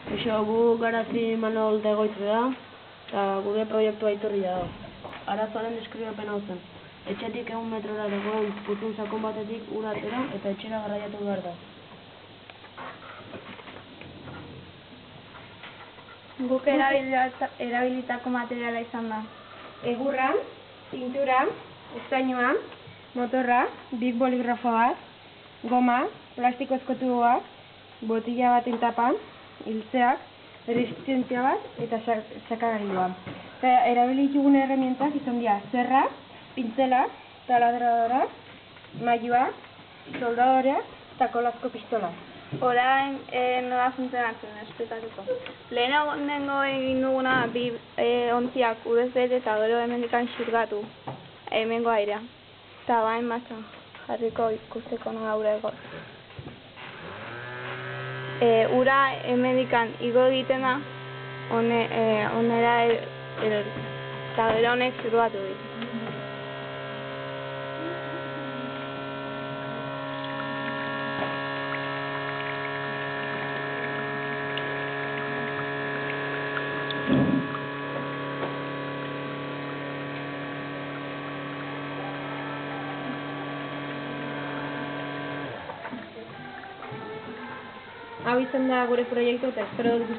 Eixo, gu Garazi Manol Degoitz da, eta gure proiektua iturri da. Arazoaren deskribapen hau zen. Etxetik 100 metrora dagoen putun sakon batetik ura atera eta etxera garraiatu behar da. Guk erabilitako materiala izan da. Egurra, pintura, estainua, motorra, big boligrafo bat, goma, plastiko ezkotuak, botila baten tapa, hiltzeak, resistentzia bat eta sakagailua. Eta erabilitugun herramientak izan dira zerra, pintzela, taladradora, mailua, soldadorea eta kolazko pistola. Orain nola funtzionatzen esplikatuko. Lehenengo egin duguna bi ontziak urez bete eta gero hemendikan xurgatu hemengo airea. Eta bain martxan jarriko ikusteko nola ura ego. Ura hemendikan igo egiten da onera eta gero honek xurgatu ditu. Hau izan da gure proiektu eta espero dut